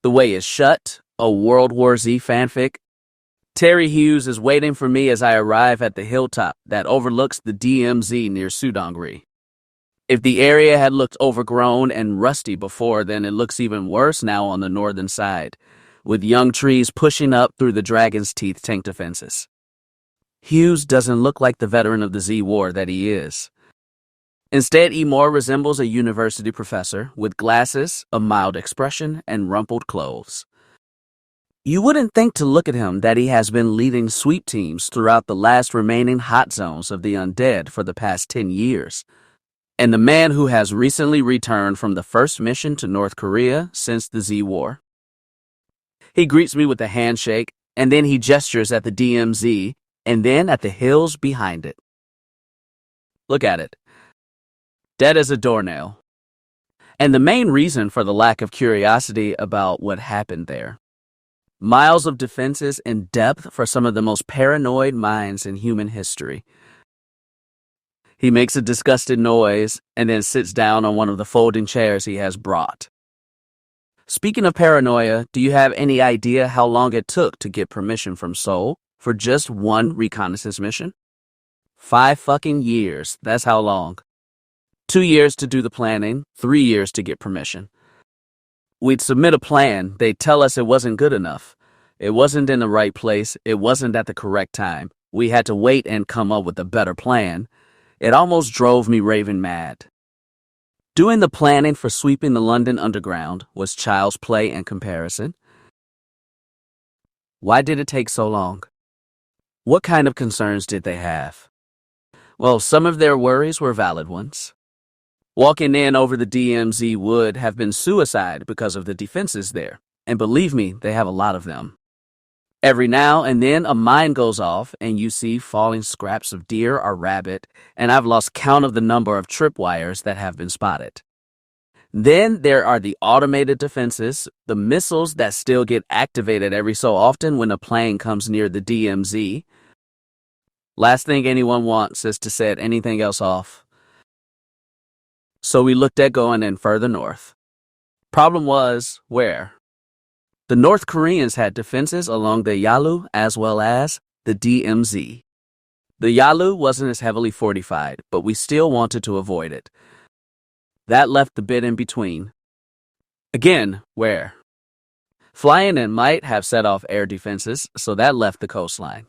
The Way is Shut, a World War Z fanfic. Terry Hughes is waiting for me as I arrive at the hilltop that overlooks the DMZ near Sudongri. If the area had looked overgrown and rusty before, then it looks even worse now on the northern side, with young trees pushing up through the Dragon's Teeth tank defenses. Hughes doesn't look like the veteran of the Z War that he is. Instead, he more resembles a university professor with glasses, a mild expression, and rumpled clothes. You wouldn't think to look at him that he has been leading sweep teams throughout the last remaining hot zones of the undead for the past 10 years, and the man who has recently returned from the first mission to North Korea since the Z War. He greets me with a handshake, and then he gestures at the DMZ, and then at the hills behind it. Look at it. Dead as a doornail. And the main reason for the lack of curiosity about what happened there. Miles of defenses in depth for some of the most paranoid minds in human history. He makes a disgusted noise and then sits down on one of the folding chairs he has brought. Speaking of paranoia, do you have any idea how long it took to get permission from Seoul for just one reconnaissance mission? 5 fucking years, that's how long. 2 years to do the planning, 3 years to get permission. We'd submit a plan, they'd tell us it wasn't good enough. It wasn't in the right place, it wasn't at the correct time. We had to wait and come up with a better plan. It almost drove me raving mad. Doing the planning for sweeping the London Underground was child's play in comparison. Why did it take so long? What kind of concerns did they have? Well, some of their worries were valid ones. Walking in over the DMZ would have been suicide because of the defenses there, and believe me, they have a lot of them. Every now and then a mine goes off and you see falling scraps of deer or rabbit, and I've lost count of the number of tripwires that have been spotted. Then there are the automated defenses, the missiles that still get activated every so often when a plane comes near the DMZ. Last thing anyone wants is to set anything else off. So we looked at going in further north. Problem was, where? The North Koreans had defenses along the Yalu as well as the DMZ. The Yalu wasn't as heavily fortified, but we still wanted to avoid it. That left the bit in between. Again, where? Flying in might have set off air defenses, so that left the coastline.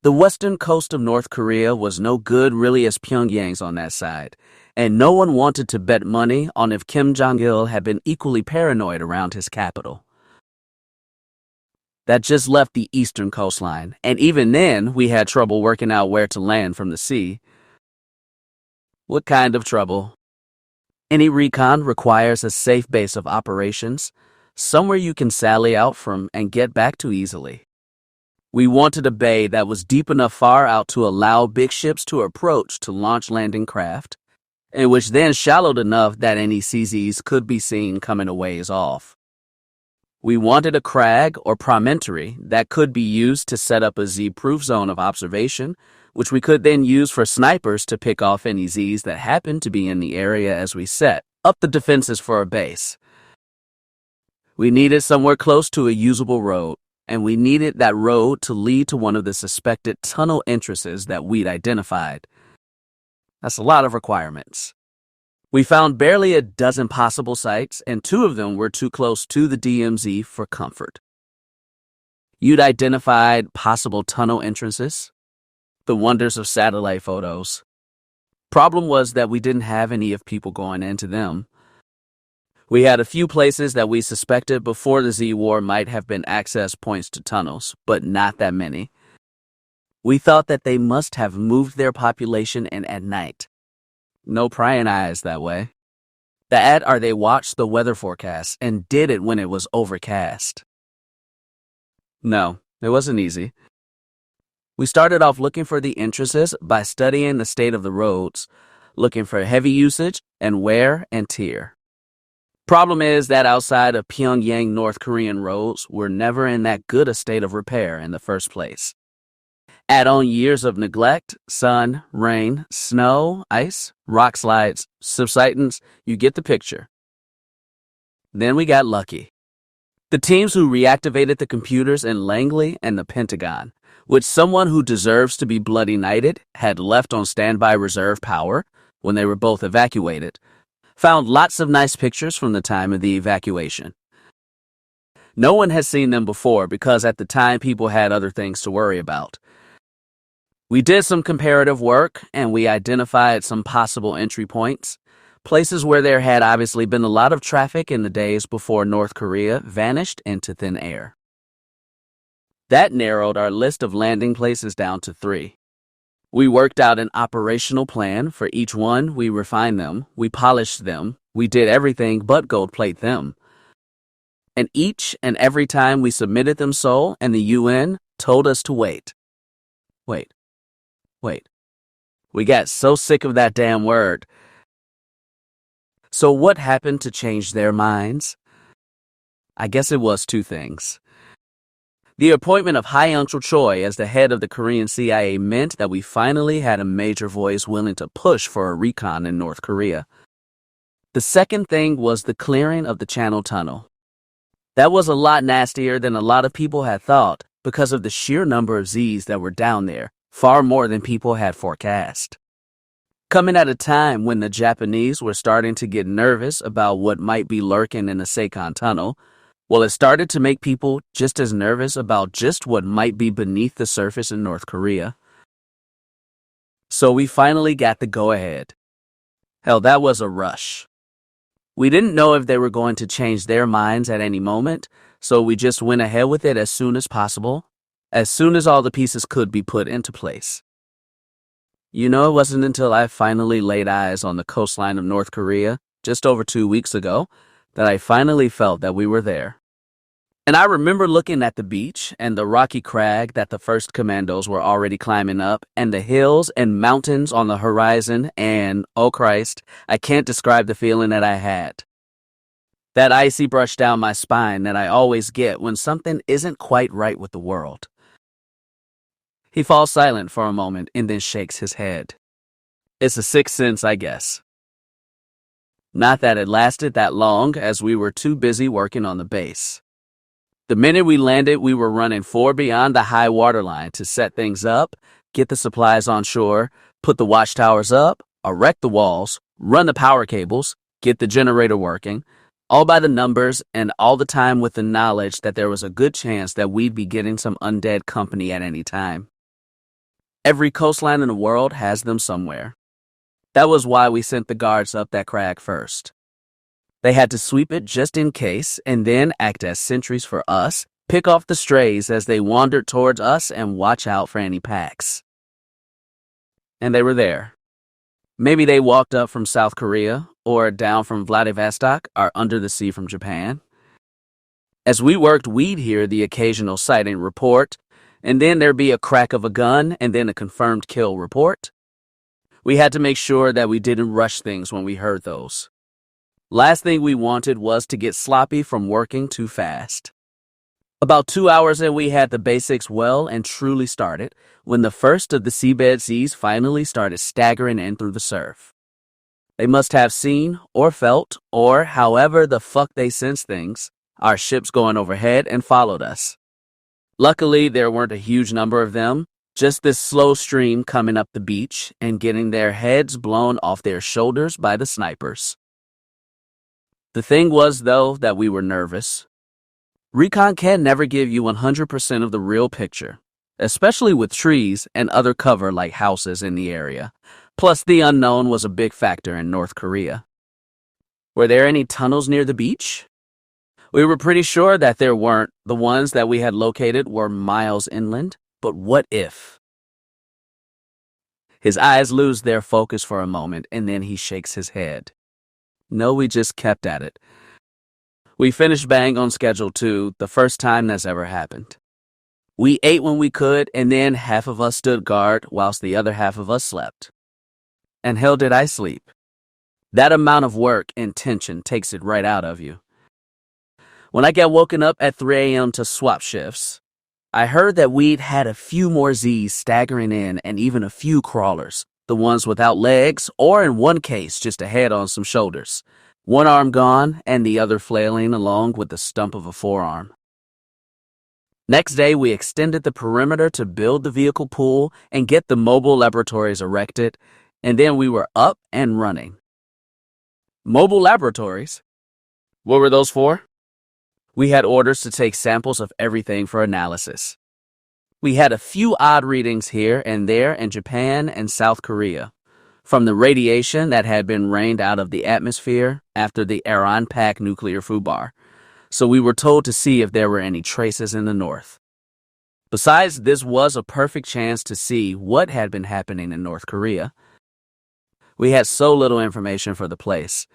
The western coast of North Korea was no good really as Pyongyang's on that side, and no one wanted to bet money on if Kim Jong-il had been equally paranoid around his capital. That just left the eastern coastline, and even then we had trouble working out where to land from the sea. What kind of trouble? Any recon requires a safe base of operations, somewhere you can sally out from and get back to easily. We wanted a bay that was deep enough far out to allow big ships to approach to launch landing craft, and which then shallowed enough that any CZs could be seen coming a ways off. We wanted a crag or promontory that could be used to set up a Z-proof zone of observation, which we could then use for snipers to pick off any Zs that happened to be in the area as we set up the defenses for a base. We needed somewhere close to a usable road, and we needed that road to lead to one of the suspected tunnel entrances that we'd identified. That's a lot of requirements. We found barely a dozen possible sites, and 2 of them were too close to the DMZ for comfort. You'd identified possible tunnel entrances, the wonders of satellite photos. Problem was that we didn't have any of people going into them. We had a few places that we suspected before the Z War might have been access points to tunnels, but not that many. We thought that they must have moved their population in at night. No prying eyes that way. That or they watched the weather forecast and did it when it was overcast. No, it wasn't easy. We started off looking for the entrances by studying the state of the roads, looking for heavy usage and wear and tear. Problem is that outside of Pyongyang, North Korean roads were never in that good a state of repair in the first place. Add on years of neglect, sun, rain, snow, ice, rock slides, subsidence, you get the picture. Then we got lucky. The teams who reactivated the computers in Langley and the Pentagon, which someone who deserves to be bloody knighted had left on standby reserve power when they were both evacuated, found lots of nice pictures from the time of the evacuation. No one has seen them before because at the time people had other things to worry about. We did some comparative work and we identified some possible entry points, places where there had obviously been a lot of traffic in the days before North Korea vanished into thin air. That narrowed our list of landing places down to 3. We worked out an operational plan for each one, we refined them, we polished them, we did everything but gold plate them. And each and every time we submitted them, Seoul and the UN told us to wait. Wait. We got so sick of that damn word. So what happened to change their minds? I guess it was 2 things. The appointment of Hyun Choi as the head of the Korean CIA meant that we finally had a major voice willing to push for a recon in North Korea. The second thing was the clearing of the Channel Tunnel. That was a lot nastier than a lot of people had thought because of the sheer number of Zs that were down there, far more than people had forecast. Coming at a time when the Japanese were starting to get nervous about what might be lurking in the Seikon Tunnel, well, it started to make people just as nervous about just what might be beneath the surface in North Korea. So we finally got the go-ahead. Hell, that was a rush. We didn't know if they were going to change their minds at any moment, so we just went ahead with it as soon as possible, as soon as all the pieces could be put into place. You know, it wasn't until I finally laid eyes on the coastline of North Korea, just over 2 weeks ago, that I finally felt that we were there. And I remember looking at the beach and the rocky crag that the first commandos were already climbing up, and the hills and mountains on the horizon, and, oh Christ, I can't describe the feeling that I had. That icy brush down my spine that I always get when something isn't quite right with the world. He falls silent for a moment and then shakes his head. It's a sixth sense, I guess. Not that it lasted that long, as we were too busy working on the base. The minute we landed, we were running 4 beyond the high water line to set things up, get the supplies on shore, put the watchtowers up, erect the walls, run the power cables, get the generator working, all by the numbers and all the time with the knowledge that there was a good chance that we'd be getting some undead company at any time. Every coastline in the world has them somewhere. That was why we sent the guards up that crag first. They had to sweep it just in case and then act as sentries for us, pick off the strays as they wandered towards us and watch out for any packs. And they were there. Maybe they walked up from South Korea or down from Vladivostok or under the sea from Japan. As we worked, we'd hear the occasional sighting report, and then there'd be a crack of a gun and then a confirmed kill report. We had to make sure that we didn't rush things when we heard those. Last thing we wanted was to get sloppy from working too fast. About 2 hours in, we had the basics well and truly started when the first of the seabed Zs finally started staggering in through the surf. They must have seen or felt, or however the fuck they sensed things, our ships going overhead and followed us. Luckily, there weren't a huge number of them, just this slow stream coming up the beach and getting their heads blown off their shoulders by the snipers. The thing was, though, that we were nervous. Recon can never give you 100% of the real picture, especially with trees and other cover like houses in the area. Plus, the unknown was a big factor in North Korea. Were there any tunnels near the beach? We were pretty sure that there weren't. The ones that we had located were miles inland. But what if? His eyes lose their focus for a moment, and then he shakes his head. No, we just kept at it. We finished bang on schedule too, the first time that's ever happened. We ate when we could, and then half of us stood guard whilst the other half of us slept. And hell did I sleep. That amount of work and tension takes it right out of you. When I got woken up at 3 a.m. to swap shifts, I heard that we'd had a few more Zs staggering in and even a few crawlers, the ones without legs or in one case just a head on some shoulders. one arm gone and the other flailing along with the stump of a forearm. Next day, we extended the perimeter to build the vehicle pool and get the mobile laboratories erected, and then we were up and running. Mobile laboratories? What were those for? We had orders to take samples of everything for analysis. We had a few odd readings here and there in Japan and South Korea, from the radiation that had been rained out of the atmosphere after the Iran-Pak nuclear foobar, so we were told to see if there were any traces in the north. Besides, this was a perfect chance to see what had been happening in North Korea. We had so little information for the place.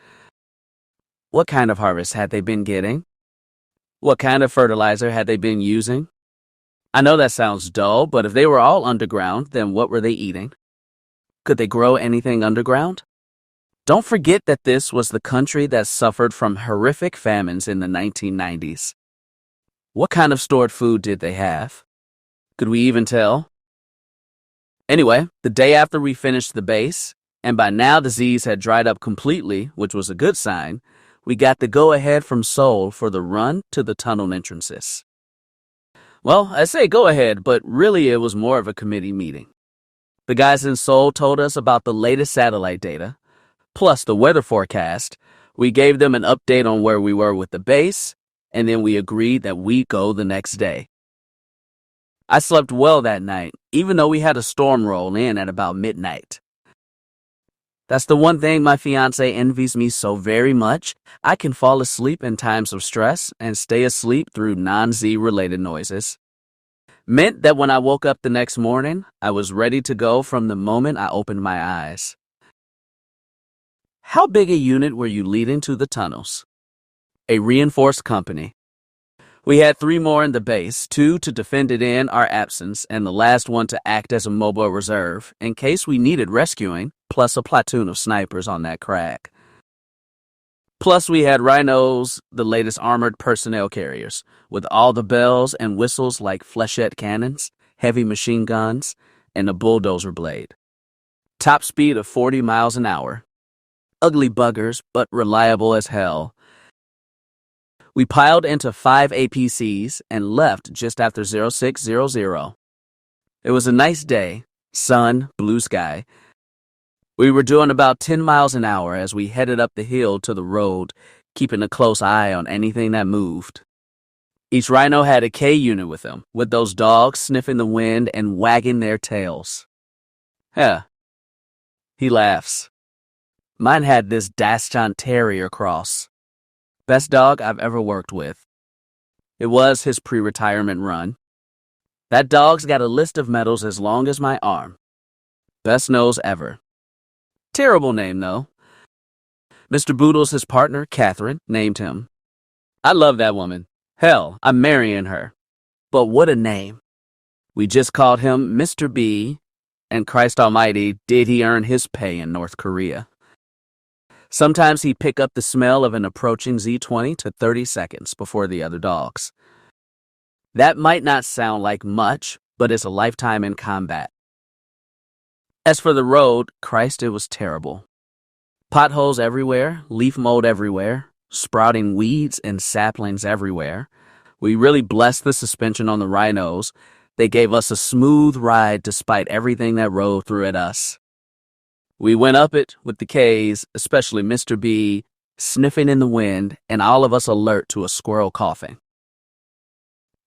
What kind of harvest had they been getting? What kind of fertilizer had they been using? I know that sounds dull, but if they were all underground, then what were they eating? Could they grow anything underground? Don't forget that this was the country that suffered from horrific famines in the 1990s. What kind of stored food did they have? Could we even tell? Anyway, the day after we finished the base, and by now the Z's had dried up completely, which was a good sign, we got the go-ahead from Seoul for the run to the tunnel entrances. Well, I say go-ahead, but really it was more of a committee meeting. The guys in Seoul told us about the latest satellite data, plus the weather forecast. We gave them an update on where we were with the base, and then we agreed that we'd go the next day. I slept well that night, even though we had a storm roll in at about midnight. That's the one thing my fiancé envies me so very much. I can fall asleep in times of stress and stay asleep through non-Z related noises. Meant that when I woke up the next morning, I was ready to go from the moment I opened my eyes. How big a unit were you leading to the tunnels? A reinforced company. We had 3 more in the base, 2 to defend it in our absence, and the last one to act as a mobile reserve in case we needed rescuing, plus a platoon of snipers on that crag. Plus we had rhinos, the latest armored personnel carriers, with all the bells and whistles like flechette cannons, heavy machine guns, and a bulldozer blade. Top speed of 40 miles an hour. Ugly buggers, but reliable as hell. We piled into 5 APCs and left just after 0600. It was a nice day, sun, blue sky. We were doing about 10 miles an hour as we headed up the hill to the road, keeping a close eye on anything that moved. Each rhino had a K unit with them, with those dogs sniffing the wind and wagging their tails. Yeah. He laughs. Mine had this Dachshund Terrier cross. Best dog I've ever worked with. It was his pre-retirement run. That dog's got a list of medals as long as my arm. Best nose ever. Terrible name, though. Mr. Boodles, his partner, Catherine, named him. I love that woman. Hell, I'm marrying her. But what a name. We just called him Mr. B, and Christ almighty, did he earn his pay in North Korea. Sometimes he'd pick up the smell of an approaching Z-20 to 30 seconds before the other dogs. That might not sound like much, but it's a lifetime in combat. As for the road, Christ, it was terrible. Potholes everywhere, leaf mold everywhere, sprouting weeds and saplings everywhere. We really blessed the suspension on the rhinos. They gave us a smooth ride despite everything that rode through at us. We went up it with the Ks, especially Mr. B, sniffing in the wind, and all of us alert to a squirrel coughing.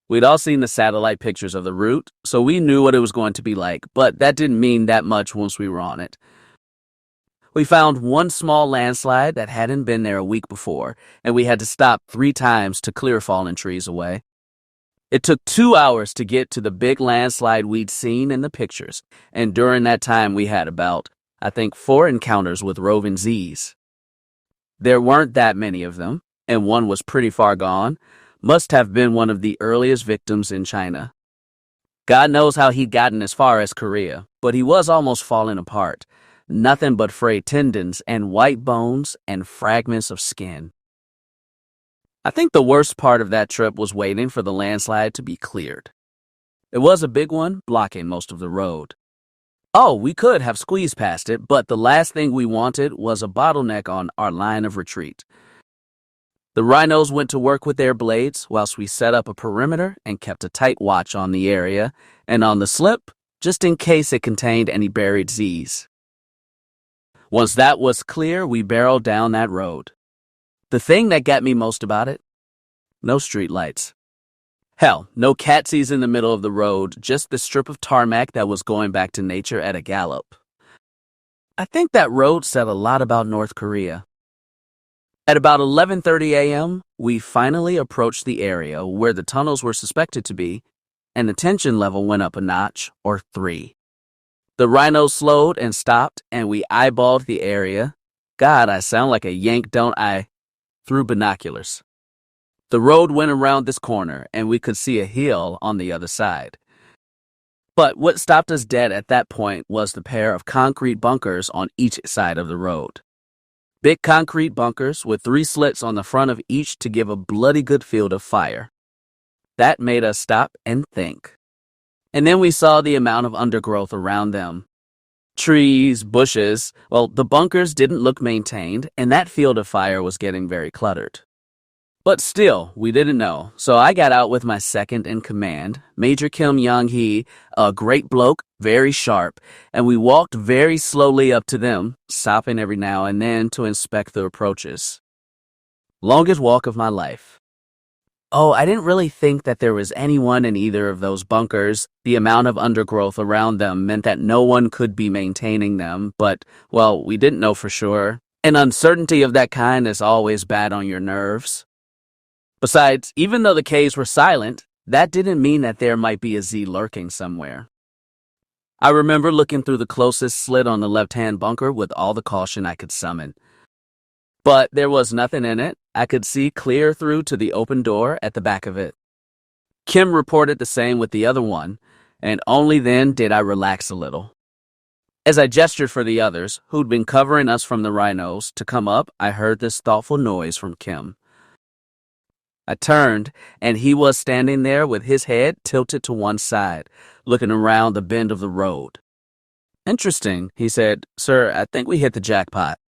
We'd all seen the satellite pictures of the route, so we knew what it was going to be like, but that didn't mean that much once we were on it. We found one small landslide that hadn't been there a week before, and we had to stop 3 times to clear fallen trees away. It took 2 hours to get to the big landslide we'd seen in the pictures, and during that time we had about, I think, 4 encounters with roving Zs. There weren't that many of them, and one was pretty far gone. Must have been one of the earliest victims in China. God knows how he'd gotten as far as Korea, but he was almost falling apart. Nothing but frayed tendons and white bones and fragments of skin. I think the worst part of that trip was waiting for the landslide to be cleared. It was a big one, blocking most of the road. Oh, we could have squeezed past it, but the last thing we wanted was a bottleneck on our line of retreat. The rhinos went to work with their blades whilst we set up a perimeter and kept a tight watch on the area and on the slip, just in case it contained any buried Z's. Once that was clear, we barreled down that road. The thing that got me most about it? No streetlights. Hell, no catsies in the middle of the road, just the strip of tarmac that was going back to nature at a gallop. I think that road said a lot about North Korea. At about 11:30 a.m., we finally approached the area where the tunnels were suspected to be, and the tension level went up a notch or 3. The rhinos slowed and stopped, and we eyeballed the area. God, I sound like a Yank, don't I? Through binoculars. The road went around this corner, and we could see a hill on the other side. But what stopped us dead at that point was the pair of concrete bunkers on each side of the road. Big concrete bunkers with 3 slits on the front of each to give a bloody good field of fire. That made us stop and think. And then we saw the amount of undergrowth around them. Trees, bushes. Well, the bunkers didn't look maintained, and that field of fire was getting very cluttered. But still, we didn't know, so I got out with my second in command, Major Kim Young-hee, a great bloke, very sharp, and we walked very slowly up to them, stopping every now and then to inspect the approaches. Longest walk of my life. Oh, I didn't really think that there was anyone in either of those bunkers. The amount of undergrowth around them meant that no one could be maintaining them, but, well, we didn't know for sure. And uncertainty of that kind is always bad on your nerves. Besides, even though the caves were silent, that didn't mean that there might be a Z lurking somewhere. I remember looking through the closest slit on the left-hand bunker with all the caution I could summon. But there was nothing in it. I could see clear through to the open door at the back of it. Kim reported the same with the other one, and only then did I relax a little. As I gestured for the others, who'd been covering us from the rhinos, to come up, I heard this thoughtful noise from Kim. I turned, and he was standing there with his head tilted to one side, looking around the bend of the road. Interesting, he said. Sir, I think we hit the jackpot.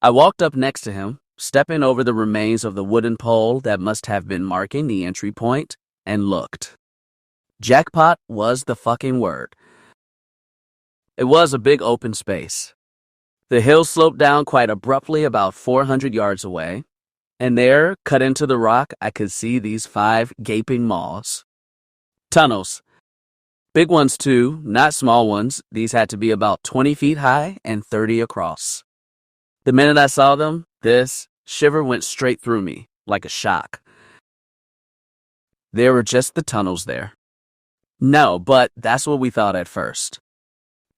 I walked up next to him, stepping over the remains of the wooden pole that must have been marking the entry point, and looked. Jackpot was the fucking word. It was a big open space. The hill sloped down quite abruptly about 400 yards away. And there, cut into the rock, I could see these 5 gaping maws. Tunnels. Big ones, too, not small ones. These had to be about 20 feet high and 30 across. The minute I saw them, this shiver went straight through me, like a shock. There were just the tunnels there. No, but that's what we thought at first.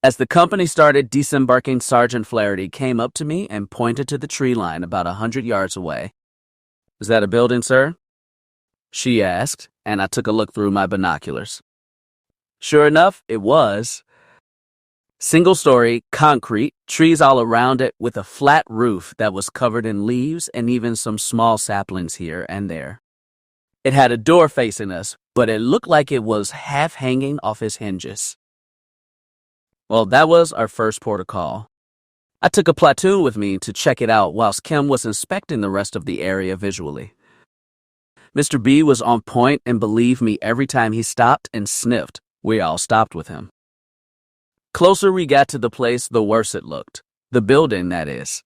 As the company started disembarking, Sergeant Flaherty came up to me and pointed to the tree line about 100 yards away. Is that a building, sir? She asked, and I took a look through my binoculars. Sure enough, it was. Single-story, concrete, trees all around it with a flat roof that was covered in leaves and even some small saplings here and there. It had a door facing us, but it looked like it was half hanging off its hinges. Well, that was our first port of call. I took a platoon with me to check it out whilst Kim was inspecting the rest of the area visually. Mr. B was on point, and believe me, every time he stopped and sniffed, we all stopped with him. Closer we got to the place, the worse it looked. The building, that is.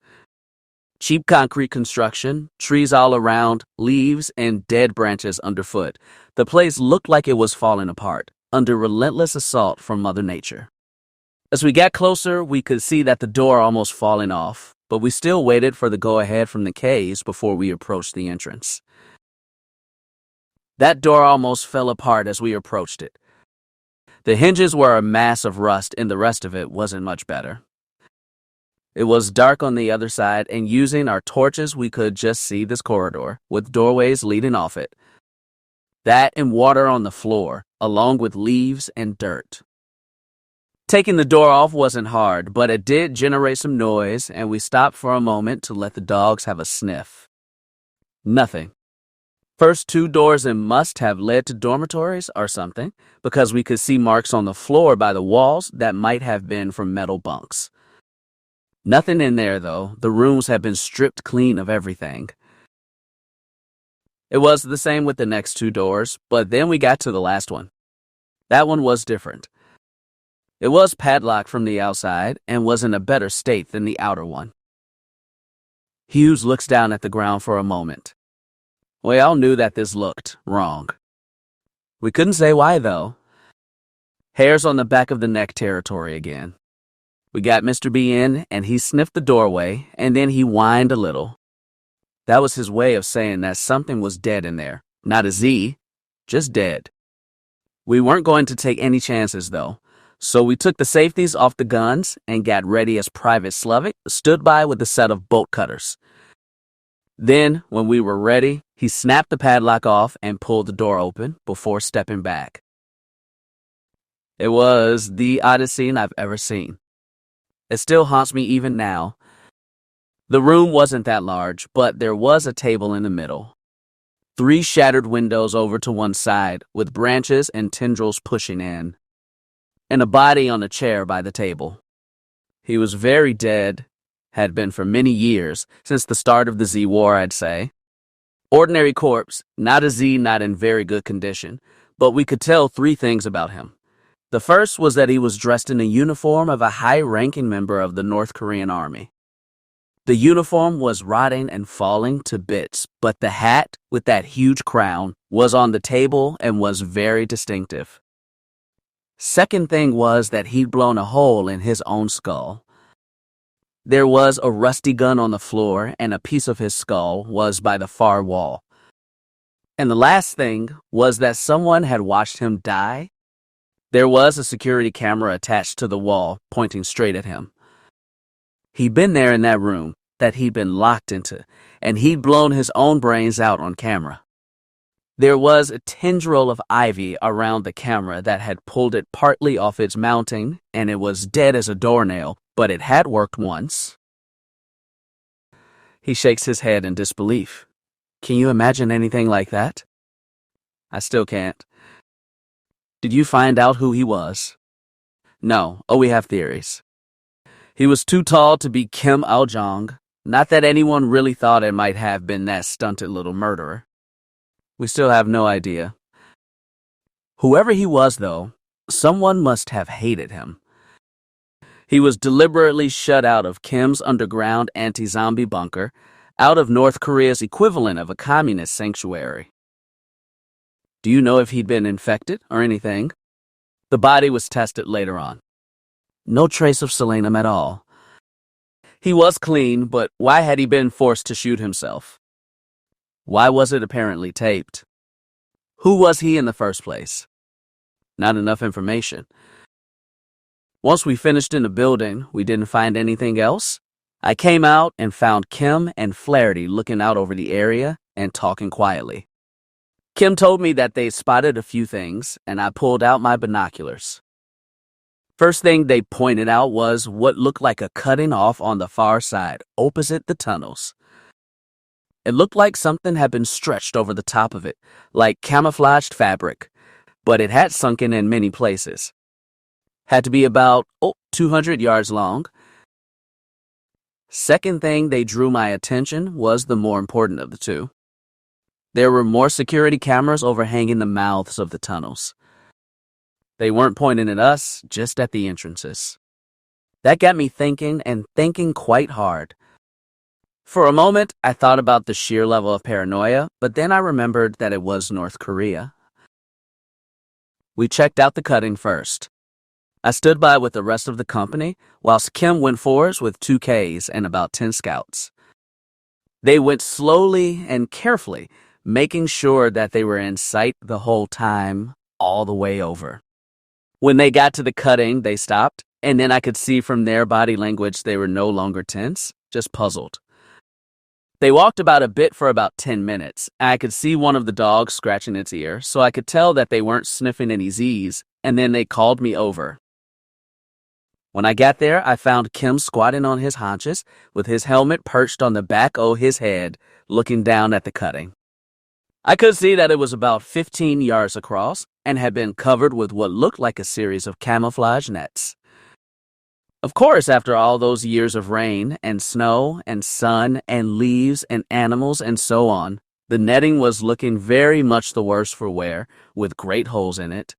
Cheap concrete construction, trees all around, leaves and dead branches underfoot. The place looked like it was falling apart, under relentless assault from Mother Nature. As we got closer, we could see that the door almost falling off, but we still waited for the go-ahead from the caves before we approached the entrance. That door almost fell apart as we approached it. The hinges were a mass of rust, and the rest of it wasn't much better. It was dark on the other side, and using our torches, we could just see this corridor, with doorways leading off it. That and water on the floor, along with leaves and dirt. Taking the door off wasn't hard, but it did generate some noise, and we stopped for a moment to let the dogs have a sniff. Nothing. First two doors and must have led to dormitories or something, because we could see marks on the floor by the walls that might have been from metal bunks. Nothing in there, though. The rooms had been stripped clean of everything. It was the same with the next two doors, but then we got to the last one. That one was different. It was padlocked from the outside and was in a better state than the outer one. Hughes looks down at the ground for a moment. We all knew that this looked wrong. We couldn't say why, though. Hairs on the back of the neck territory again. We got Mr. B in, and he sniffed the doorway, and then he whined a little. That was his way of saying that something was dead in there. Not a Z, just dead. We weren't going to take any chances, though, so we took the safeties off the guns and got ready as Private Slovic stood by with a set of bolt cutters. Then, when we were ready, he snapped the padlock off and pulled the door open before stepping back. It was the oddest scene I've ever seen. It still haunts me even now. The room wasn't that large, but there was a table in the middle. 3 shattered windows over to one side, with branches and tendrils pushing in. And a body on a chair by the table. He was very dead. Had been for many years, since the start of the Z War, I'd say. Ordinary corpse, not a Z, not in very good condition, but we could tell 3 things about him. The first was that he was dressed in a uniform of a high-ranking member of the North Korean army. The uniform was rotting and falling to bits, but the hat, with that huge crown, was on the table and was very distinctive. Second thing was that he'd blown a hole in his own skull. There was a rusty gun on the floor, and a piece of his skull was by the far wall. And the last thing was that someone had watched him die. There was a security camera attached to the wall, pointing straight at him. He'd been there in that room that he'd been locked into, and he'd blown his own brains out on camera. There was a tendril of ivy around the camera that had pulled it partly off its mounting, and it was dead as a doornail, but it had worked once. He shakes his head in disbelief. Can you imagine anything like that? I still can't. Did you find out who he was? No. Oh, we have theories. He was too tall to be Kim Il-jong. Not that anyone really thought it might have been that stunted little murderer. We still have no idea. Whoever he was, though, someone must have hated him. He was deliberately shut out of Kim's underground anti-zombie bunker, out of North Korea's equivalent of a communist sanctuary. Do you know if he'd been infected or anything? The body was tested later on. No trace of selenium at all. He was clean, but why had he been forced to shoot himself? Why was it apparently taped? Who was he in the first place? Not enough information. Once we finished in the building, we didn't find anything else. I came out and found Kim and Flaherty looking out over the area and talking quietly. Kim told me that they spotted a few things, and I pulled out my binoculars. First thing they pointed out was what looked like a cutting off on the far side, opposite the tunnels. It looked like something had been stretched over the top of it, like camouflaged fabric, but it had sunken in many places. Had to be about 200 yards long. Second thing they drew my attention was the more important of the two. There were more security cameras overhanging the mouths of the tunnels. They weren't pointing at us, just at the entrances. That got me thinking, and thinking quite hard. For a moment, I thought about the sheer level of paranoia, but then I remembered that it was North Korea. We checked out the cutting first. I stood by with the rest of the company, whilst Kim went forwards with 2 Ks and about 10 scouts. They went slowly and carefully, making sure that they were in sight the whole time, all the way over. When they got to the cutting, they stopped, and then I could see from their body language they were no longer tense, just puzzled. They walked about a bit for about 10 minutes. I could see one of the dogs scratching its ear, so I could tell that they weren't sniffing any Z's, and then they called me over. When I got there, I found Kim squatting on his haunches, with his helmet perched on the back of his head, looking down at the cutting. I could see that it was about 15 yards across and had been covered with what looked like a series of camouflage nets. Of course, after all those years of rain and snow and sun and leaves and animals and so on, the netting was looking very much the worse for wear, with great holes in it.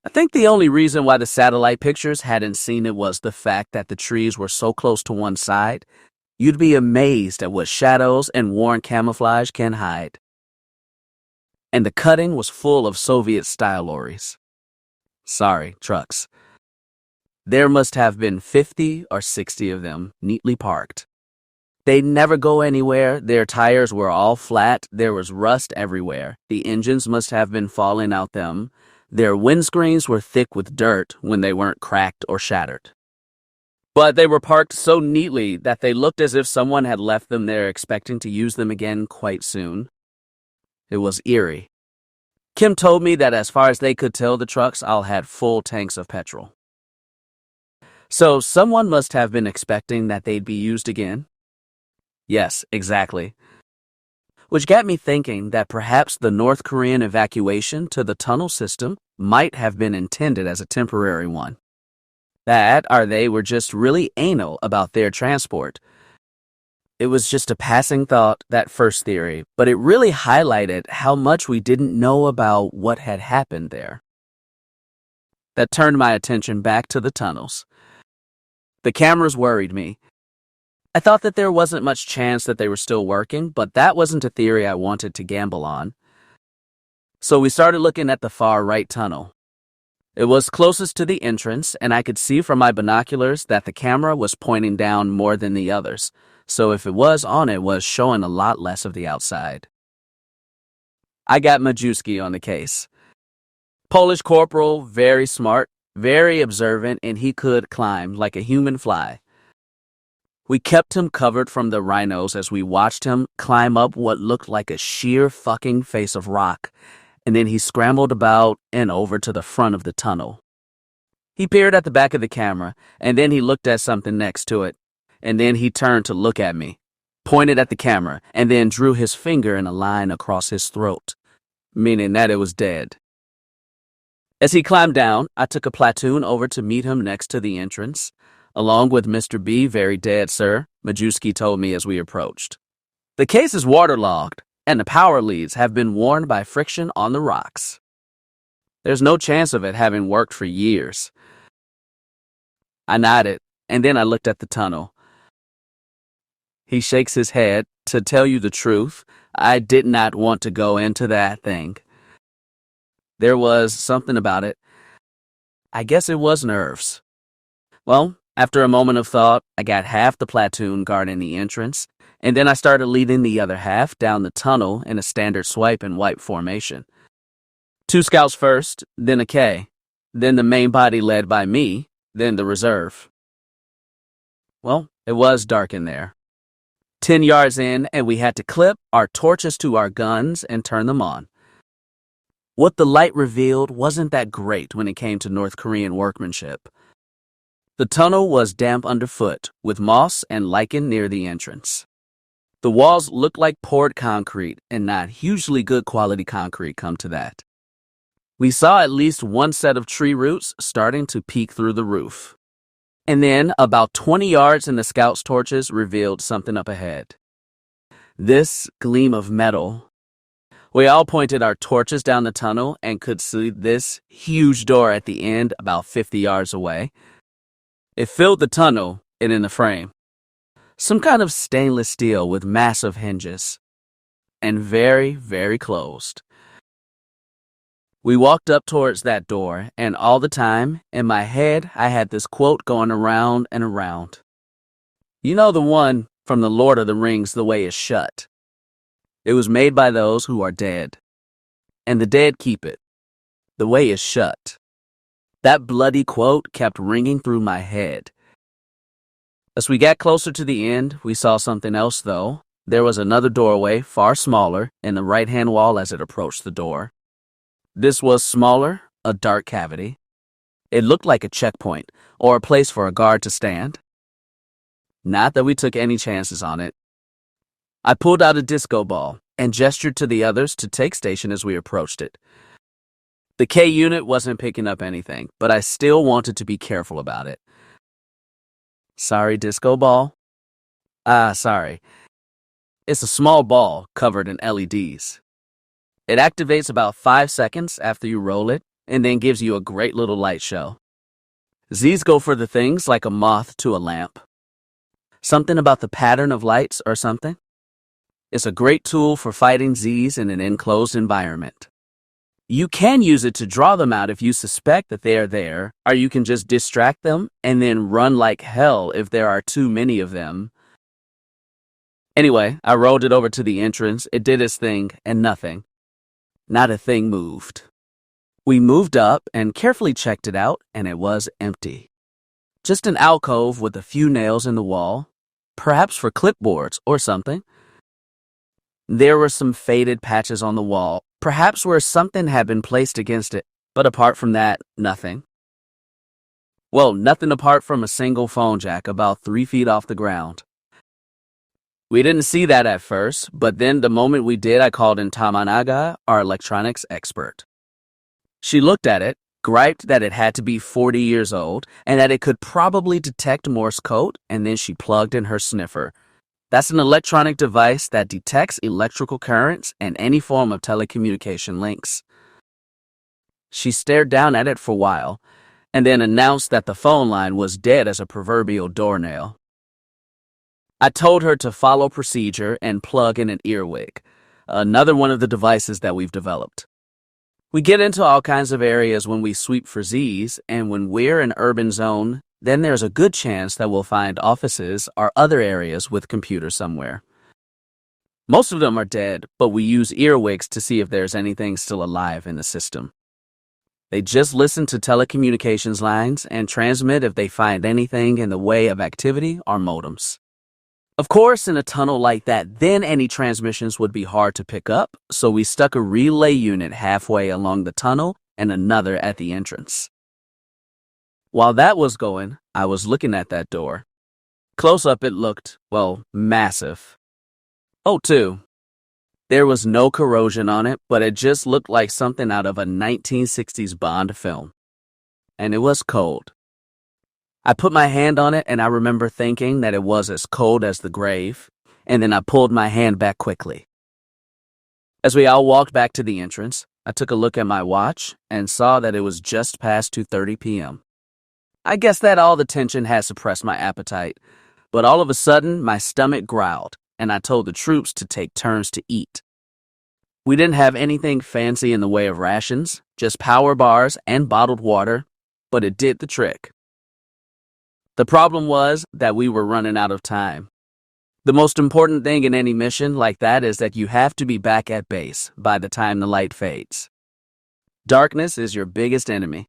I think the only reason why the satellite pictures hadn't seen it was the fact that the trees were so close to one side. You'd be amazed at what shadows and worn camouflage can hide. And the cutting was full of Soviet-style lorries. Sorry, trucks. There must have been 50 or 60 of them, neatly parked. They'd never go anywhere, their tires were all flat, there was rust everywhere, the engines must have been falling out them, their windscreens were thick with dirt when they weren't cracked or shattered. But they were parked so neatly that they looked as if someone had left them there expecting to use them again quite soon. It was eerie. Kim told me that as far as they could tell, the trucks all had full tanks of petrol. So someone must have been expecting that they'd be used again. Yes, exactly. Which got me thinking that perhaps the North Korean evacuation to the tunnel system might have been intended as a temporary one. That, or they were just really anal about their transport. It was just a passing thought, that first theory, but it really highlighted how much we didn't know about what had happened there. That turned my attention back to the tunnels. The cameras worried me. I thought that there wasn't much chance that they were still working, but that wasn't a theory I wanted to gamble on. So we started looking at the far right tunnel. It was closest to the entrance, and I could see from my binoculars that the camera was pointing down more than the others, so if it was on, it was showing a lot less of the outside. I got Majewski on the case. Polish corporal, very smart, very observant, and he could climb like a human fly. We kept him covered from the rhinos as we watched him climb up what looked like a sheer fucking face of rock, and then he scrambled about and over to the front of the tunnel. He peered at the back of the camera, and then he looked at something next to it, and then he turned to look at me, pointed at the camera, and then drew his finger in a line across his throat, meaning that it was dead. As he climbed down, I took a platoon over to meet him next to the entrance. Along with Mr. B, very dead, sir, Majewski told me as we approached. The case is waterlogged, and the power leads have been worn by friction on the rocks. There's no chance of it having worked for years. I nodded, and then I looked at the tunnel. He shakes his head. To tell you the truth, I did not want to go into that thing. There was something about it. I guess it was nerves. Well, after a moment of thought, I got half the platoon guarding the entrance, and then I started leading the other half down the tunnel in a standard swipe and wipe formation. 2 scouts first, then a K, then the main body led by me, then the reserve. Well, it was dark in there. 10 yards in, and we had to clip our torches to our guns and turn them on. What the light revealed wasn't that great when it came to North Korean workmanship. The tunnel was damp underfoot, with moss and lichen near the entrance. The walls looked like poured concrete, and not hugely good quality concrete, come to that. We saw at least one set of tree roots starting to peek through the roof. And then, about 20 yards in the scouts' torches revealed something up ahead. This gleam of metal. We all pointed our torches down the tunnel and could see this huge door at the end about 50 yards away. It filled the tunnel and in the frame. Some kind of stainless steel with massive hinges. And very, very closed. We walked up towards that door, and all the time, in my head, I had this quote going around and around. You know the one from The Lord of the Rings, The Way is Shut. It was made by those who are dead. And the dead keep it. The way is shut. That bloody quote kept ringing through my head. As we got closer to the end, we saw something else, though. There was another doorway, far smaller, in the right-hand wall as it approached the door. This was smaller, a dark cavity. It looked like a checkpoint, or a place for a guard to stand. Not that we took any chances on it. I pulled out a disco ball, and gestured to the others to take station as we approached it. The K unit wasn't picking up anything, but I still wanted to be careful about it. Sorry, disco ball? Sorry. It's a small ball covered in LEDs. It activates about 5 seconds after you roll it, and then gives you a great little light show. Z's go for the things like a moth to a lamp. Something about the pattern of lights or something? It's a great tool for fighting Z's in an enclosed environment. You can use it to draw them out if you suspect that they are there, or you can just distract them and then run like hell if there are too many of them. Anyway, I rolled it over to the entrance, it did its thing, and nothing. Not a thing moved. We moved up and carefully checked it out, and it was empty. Just an alcove with a few nails in the wall, perhaps for clipboards or something. There were some faded patches on the wall, perhaps where something had been placed against it, but apart from that, nothing. Well, nothing apart from a single phone jack about 3 feet off the ground. We didn't see that at first, but then the moment we did, I called in Tamanaga, our electronics expert. She looked at it, griped that it had to be 40 years old, and that it could probably detect Morse code, and then she plugged in her sniffer. That's an electronic device that detects electrical currents and any form of telecommunication links. She stared down at it for a while, and then announced that the phone line was dead as a proverbial doornail. I told her to follow procedure and plug in an earwig, another one of the devices that we've developed. We get into all kinds of areas when we sweep for Z's, and when we're in urban zone, then there's a good chance that we'll find offices or other areas with computers somewhere. Most of them are dead, but we use earwigs to see if there's anything still alive in the system. They just listen to telecommunications lines and transmit if they find anything in the way of activity or modems. Of course, in a tunnel like that, then any transmissions would be hard to pick up, so we stuck a relay unit halfway along the tunnel and another at the entrance. While that was going, I was looking at that door. Close up it looked, well, massive. Oh, too. There was no corrosion on it, but it just looked like something out of a 1960s Bond film. And it was cold. I put my hand on it, and I remember thinking that it was as cold as the grave, and then I pulled my hand back quickly. As we all walked back to the entrance, I took a look at my watch and saw that it was just past 2:30 p.m. I guess that all the tension had suppressed my appetite, but all of a sudden my stomach growled, and I told the troops to take turns to eat. We didn't have anything fancy in the way of rations, just power bars and bottled water, but it did the trick. The problem was that we were running out of time. The most important thing in any mission like that is that you have to be back at base by the time the light fades. Darkness is your biggest enemy.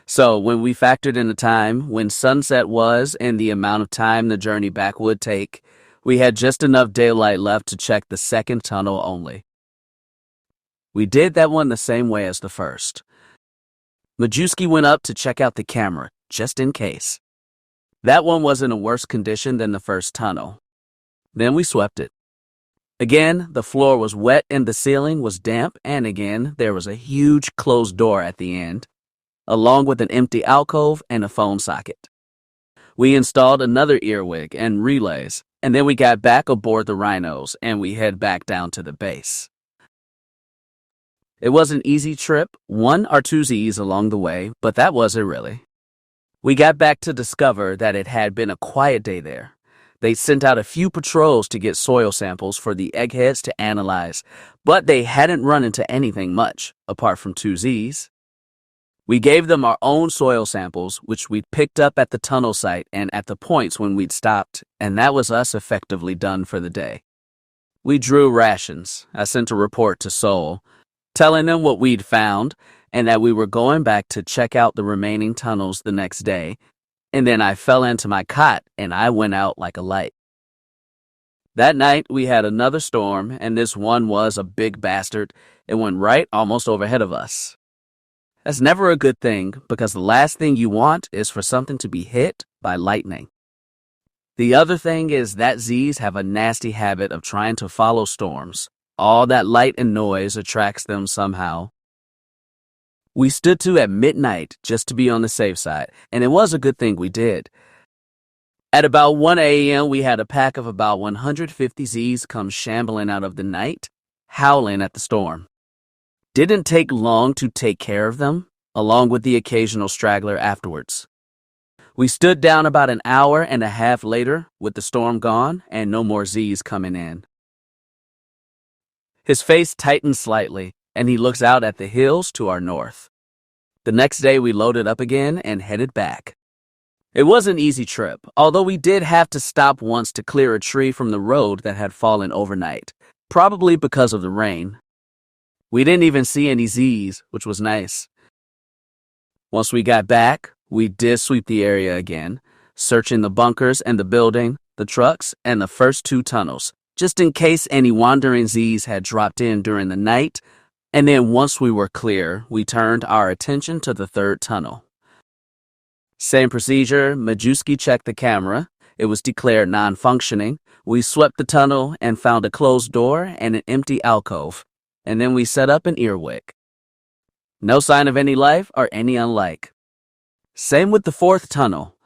So when we factored in the time, when sunset was, and the amount of time the journey back would take, we had just enough daylight left to check the second tunnel only. We did that one the same way as the first. Majewski went up to check out the camera, just in case. That one was in a worse condition than the first tunnel. Then we swept it. Again, the floor was wet and the ceiling was damp, and again, there was a huge closed door at the end, along with an empty alcove and a phone socket. We installed another earwig and relays, and then we got back aboard the Rhinos, and we head back down to the base. It was an easy trip, 1 or 2 Z's along the way, but that wasn't really. We got back to discover that it had been a quiet day there. They sent out a few patrols to get soil samples for the eggheads to analyze, but they hadn't run into anything much, apart from 2 Z's. We gave them our own soil samples, which we'd picked up at the tunnel site and at the points when we'd stopped, and that was us effectively done for the day. We drew rations. I sent a report to Seoul, telling them what we'd found, and that we were going back to check out the remaining tunnels the next day, and then I fell into my cot and I went out like a light. That night we had another storm, and this one was a big bastard. It went right almost overhead of us. That's never a good thing, because the last thing you want is for something to be hit by lightning. The other thing is that Z's have a nasty habit of trying to follow storms, All that light and noise attracts them somehow. We stood to at midnight just to be on the safe side, and it was a good thing we did. At about 1 a.m., we had a pack of about 150 Z's come shambling out of the night, howling at the storm. Didn't take long to take care of them, along with the occasional straggler afterwards. We stood down about an hour and a half later with the storm gone and no more Z's coming in. His face tightened slightly, and he looks out at the hills to our north. The next day we loaded up again and headed back. It was an easy trip, although we did have to stop once to clear a tree from the road that had fallen overnight, probably because of the rain. We didn't even see any Z's, which was nice. Once we got back, we did sweep the area again, searching the bunkers and the building, the trucks, and the first 2 tunnels, just in case any wandering Z's had dropped in during the night, and then once we were clear, we turned our attention to the 3rd tunnel. Same procedure, Majewski checked the camera. It was declared non-functioning. We swept the tunnel and found a closed door and an empty alcove, and then we set up an earwig. No sign of any life or any unlike. Same with the 4th tunnel.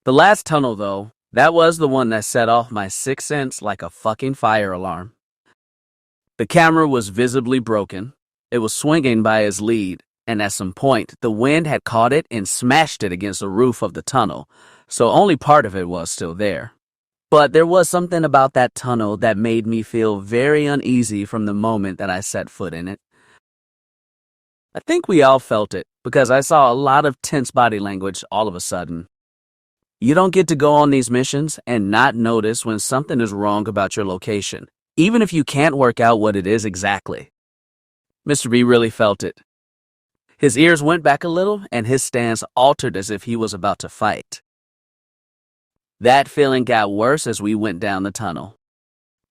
The last tunnel, though, that was the one that set off my 6th sense like a fucking fire alarm. The camera was visibly broken. It was swinging by its lead, and at some point, the wind had caught it and smashed it against the roof of the tunnel, so only part of it was still there. But there was something about that tunnel that made me feel very uneasy from the moment that I set foot in it. I think we all felt it, because I saw a lot of tense body language all of a sudden. You don't get to go on these missions and not notice when something is wrong about your location, even if you can't work out what it is exactly. Mr. B really felt it. His ears went back a little, and his stance altered as if he was about to fight. That feeling got worse as we went down the tunnel.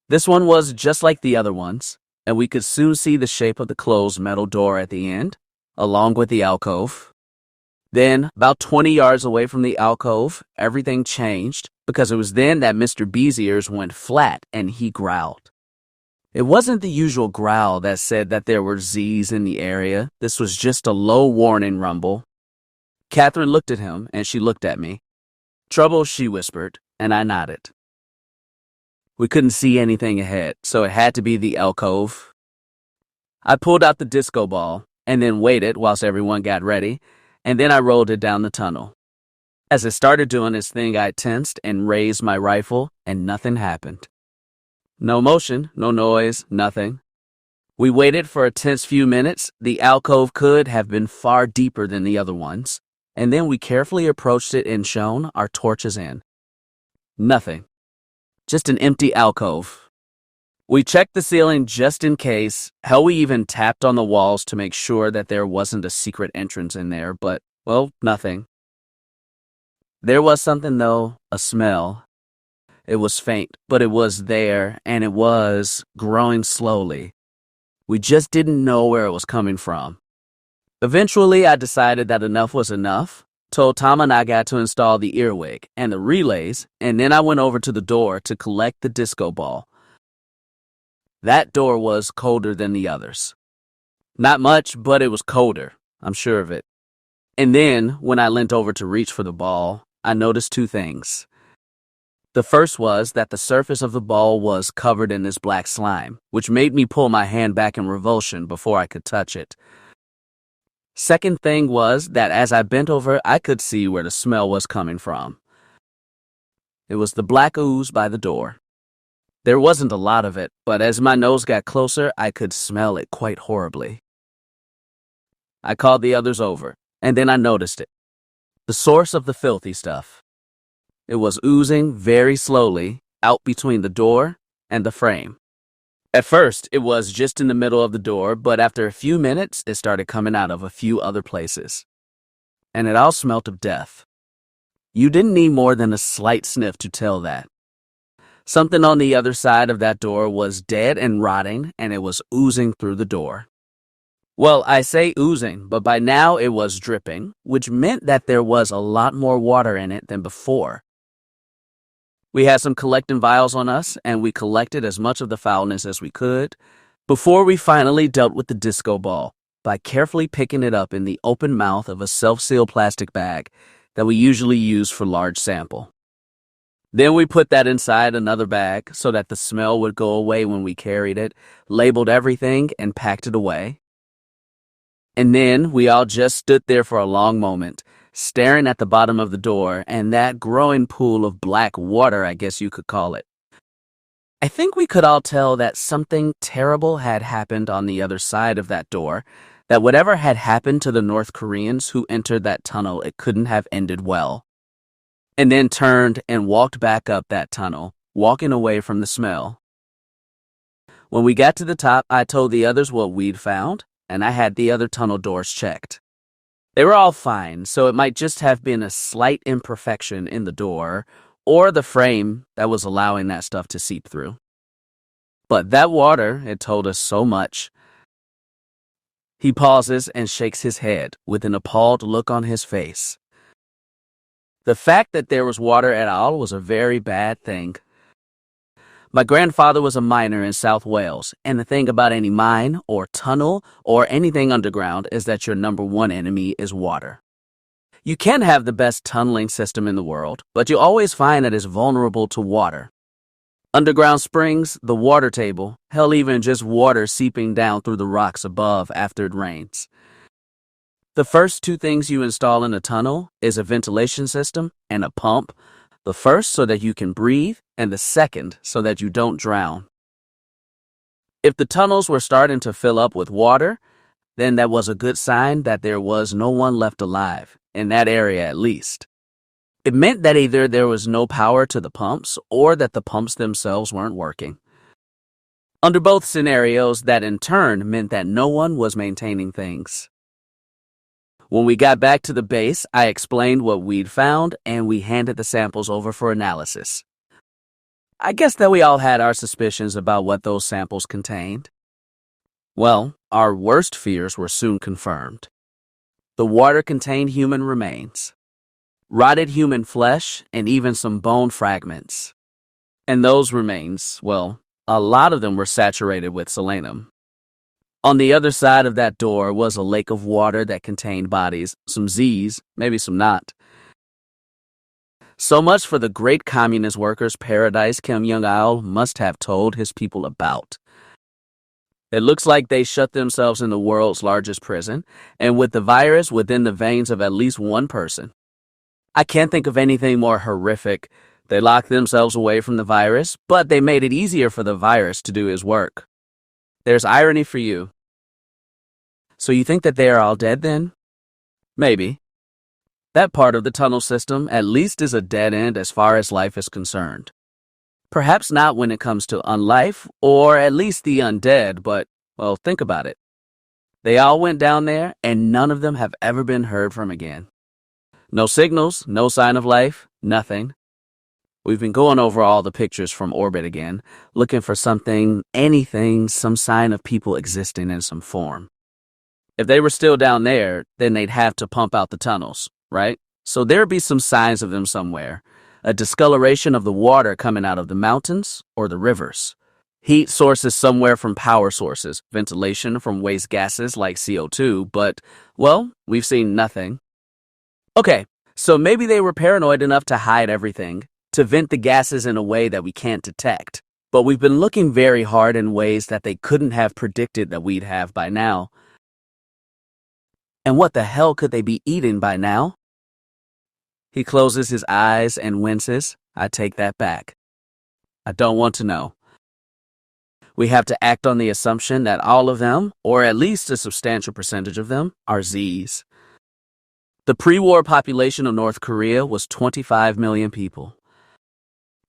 This one was just like the other ones, and we could soon see the shape of the closed metal door at the end, along with the alcove. Then, about 20 yards away from the alcove, everything changed, because it was then that Mr. B's ears went flat and he growled. It wasn't the usual growl that said that there were Z's in the area. This was just a low warning rumble. Catherine looked at him, and she looked at me. "Trouble," she whispered, and I nodded. We couldn't see anything ahead, so it had to be the alcove. I pulled out the disco ball, and then waited whilst everyone got ready, and then I rolled it down the tunnel. As it started doing its thing, I tensed and raised my rifle, and nothing happened. No motion, no noise, nothing. We waited for a tense few minutes. The alcove could have been far deeper than the other ones, and then we carefully approached it and shone our torches in. Nothing. Just an empty alcove. We checked the ceiling just in case. Hell, we even tapped on the walls to make sure that there wasn't a secret entrance in there, but, well, nothing. There was something, though, a smell. It was faint, but it was there, and it was growing slowly. We just didn't know where it was coming from. Eventually, I decided that enough was enough, told Tom and I got to install the earwig and the relays, and then I went over to the door to collect the disco ball. That door was colder than the others. Not much, but it was colder, I'm sure of it. And then, when I leant over to reach for the ball, I noticed 2 things. The first was that the surface of the ball was covered in this black slime, which made me pull my hand back in revulsion before I could touch it. Second thing was that as I bent over, I could see where the smell was coming from. It was the black ooze by the door. There wasn't a lot of it, but as my nose got closer, I could smell it quite horribly. I called the others over, and then I noticed it. The source of the filthy stuff. It was oozing very slowly out between the door and the frame. At first, it was just in the middle of the door, but after a few minutes, it started coming out of a few other places. And it all smelt of death. You didn't need more than a slight sniff to tell that. Something on the other side of that door was dead and rotting, and it was oozing through the door. Well, I say oozing, but by now it was dripping, which meant that there was a lot more water in it than before. We had some collecting vials on us, and we collected as much of the foulness as we could before we finally dealt with the disco ball by carefully picking it up in the open mouth of a self-sealed plastic bag that we usually use for large sample. Then we put that inside another bag so that the smell would go away when we carried it, labeled everything, and packed it away. And then we all just stood there for a long moment, staring at the bottom of the door and that growing pool of black water, I guess you could call it. I think we could all tell that something terrible had happened on the other side of that door, that whatever had happened to the North Koreans who entered that tunnel, it couldn't have ended well. And then turned and walked back up that tunnel, walking away from the smell. When we got to the top, I told the others what we'd found, and I had the other tunnel doors checked. They were all fine, so it might just have been a slight imperfection in the door or the frame that was allowing that stuff to seep through. But that water, it told us so much. He pauses and shakes his head with an appalled look on his face. The fact that there was water at all was a very bad thing. My grandfather was a miner in South Wales, and the thing about any mine or tunnel or anything underground is that your number one enemy is water. You can have the best tunneling system in the world, but you always find that it's vulnerable to water. Underground springs, the water table, hell, even just water seeping down through the rocks above after it rains. The first two things you install in a tunnel is a ventilation system and a pump. The first so that you can breathe, and the second so that you don't drown. If the tunnels were starting to fill up with water, then that was a good sign that there was no one left alive, in that area at least. It meant that either there was no power to the pumps or that the pumps themselves weren't working. Under both scenarios, that in turn meant that no one was maintaining things. When we got back to the base, I explained what we'd found, and we handed the samples over for analysis. I guess that we all had our suspicions about what those samples contained. Well, our worst fears were soon confirmed. The water contained human remains, rotted human flesh, and even some bone fragments. And those remains, well, a lot of them were saturated with selenium. On the other side of that door was a lake of water that contained bodies, some Z's, maybe some not. So much for the great communist workers' paradise Kim Jong-il must have told his people about. It looks like they shut themselves in the world's largest prison, and with the virus within the veins of at least one person. I can't think of anything more horrific. They locked themselves away from the virus, but they made it easier for the virus to do his work. There's irony for you. So you think that they are all dead then? Maybe. That part of the tunnel system at least is a dead end as far as life is concerned. Perhaps not when it comes to unlife, or at least the undead, but, well, think about it. They all went down there, and none of them have ever been heard from again. No signals, no sign of life, nothing. We've been going over all the pictures from orbit again, looking for something, anything, some sign of people existing in some form. If they were still down there, then they'd have to pump out the tunnels, right? So there'd be some signs of them somewhere. A discoloration of the water coming out of the mountains or the rivers. Heat sources somewhere from power sources, ventilation from waste gases like CO2, but, well, we've seen nothing. Okay, so maybe they were paranoid enough to hide everything, to vent the gases in a way that we can't detect. But we've been looking very hard in ways that they couldn't have predicted that we'd have by now. And what the hell could they be eating by now? He closes his eyes and winces. I take that back. I don't want to know. We have to act on the assumption that all of them, or at least a substantial percentage of them, are Z's. The pre-war population of North Korea was 25 million people.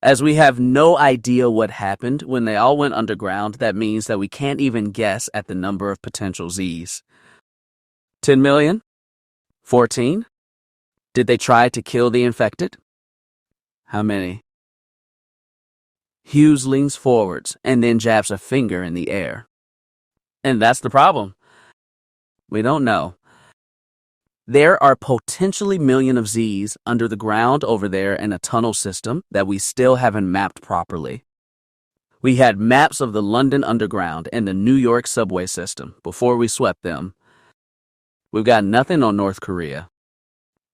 As we have no idea what happened when they all went underground, that means that we can't even guess at the number of potential Z's. 10 million? 14? Did they try to kill the infected? How many? Hughes leans forwards and then jabs a finger in the air. And that's the problem. We don't know. There are potentially millions of Z's under the ground over there in a tunnel system that we still haven't mapped properly. We had maps of the London Underground and the New York subway system before we swept them. We've got nothing on North Korea.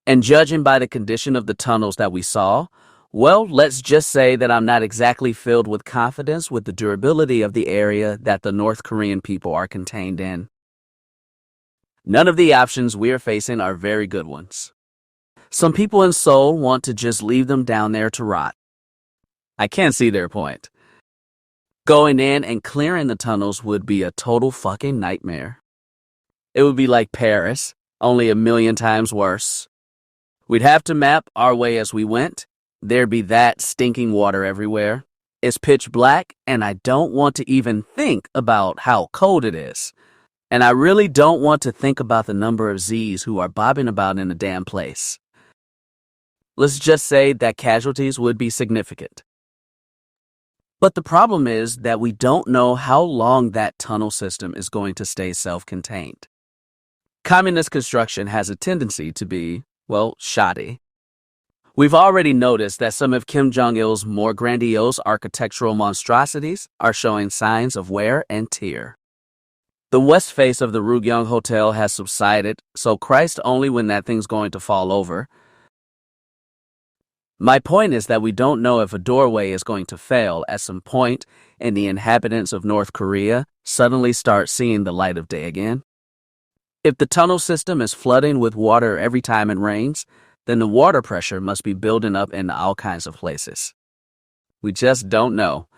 And judging by the condition of the tunnels that we saw, well, let's just say that I'm not exactly filled with confidence with the durability of the area that the North Korean people are contained in. None of the options we are facing are very good ones. Some people in Seoul want to just leave them down there to rot. I can't see their point. Going in and clearing the tunnels would be a total fucking nightmare. It would be like Paris, only 1,000,000 times worse. We'd have to map our way as we went. There'd be that stinking water everywhere. It's pitch black, and I don't want to even think about how cold it is. And I really don't want to think about the number of Z's who are bobbing about in the damn place. Let's just say that casualties would be significant. But the problem is that we don't know how long that tunnel system is going to stay self-contained. Communist construction has a tendency to be, well, shoddy. We've already noticed that some of Kim Jong-il's more grandiose architectural monstrosities are showing signs of wear and tear. The west face of the Rugyong Hotel has subsided, so Christ only when that thing's going to fall over. My point is that we don't know if a doorway is going to fail at some point and the inhabitants of North Korea suddenly start seeing the light of day again. If the tunnel system is flooding with water every time it rains, then the water pressure must be building up in all kinds of places. We just don't know.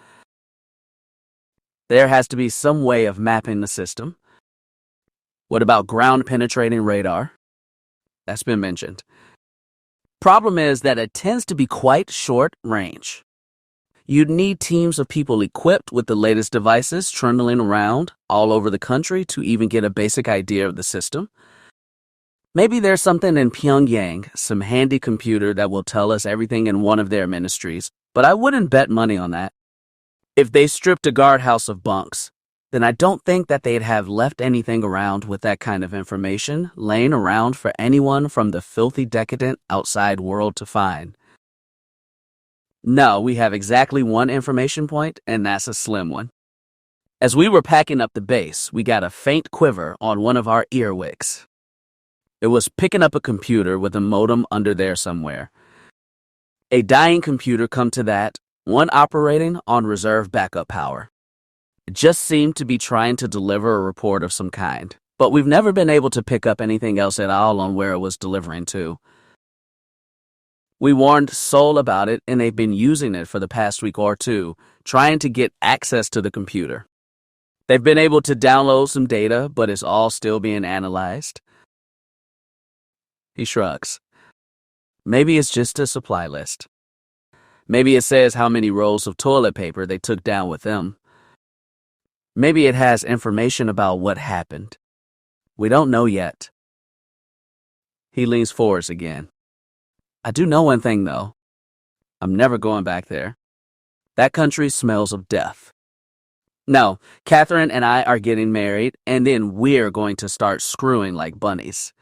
There has to be some way of mapping the system. What about ground-penetrating radar? That's been mentioned. Problem is that it tends to be quite short range. You'd need teams of people equipped with the latest devices trundling around all over the country to even get a basic idea of the system. Maybe there's something in Pyongyang, some handy computer that will tell us everything in one of their ministries, but I wouldn't bet money on that. If they stripped a guardhouse of bunks, then I don't think that they'd have left anything around with that kind of information laying around for anyone from the filthy decadent outside world to find. No, we have exactly one information point, and that's a slim one. As we were packing up the base, we got a faint quiver on one of our earwicks. It was picking up a computer with a modem under there somewhere. A dying computer come to that, one operating on reserve backup power. It just seemed to be trying to deliver a report of some kind, but we've never been able to pick up anything else at all on where it was delivering to. We warned Seoul about it, and they've been using it for the past week or two, trying to get access to the computer. They've been able to download some data, but it's all still being analyzed. He shrugs. Maybe it's just a supply list. Maybe it says how many rolls of toilet paper they took down with them. Maybe it has information about what happened. We don't know yet. He leans forwards again. I do know one thing, though. I'm never going back there. That country smells of death. No, Catherine and I are getting married, and then we're going to start screwing like bunnies.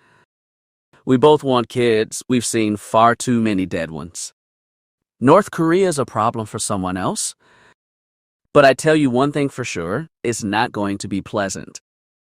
We both want kids. We've seen far too many dead ones. North Korea is a problem for someone else. But I tell you one thing for sure, it's not going to be pleasant.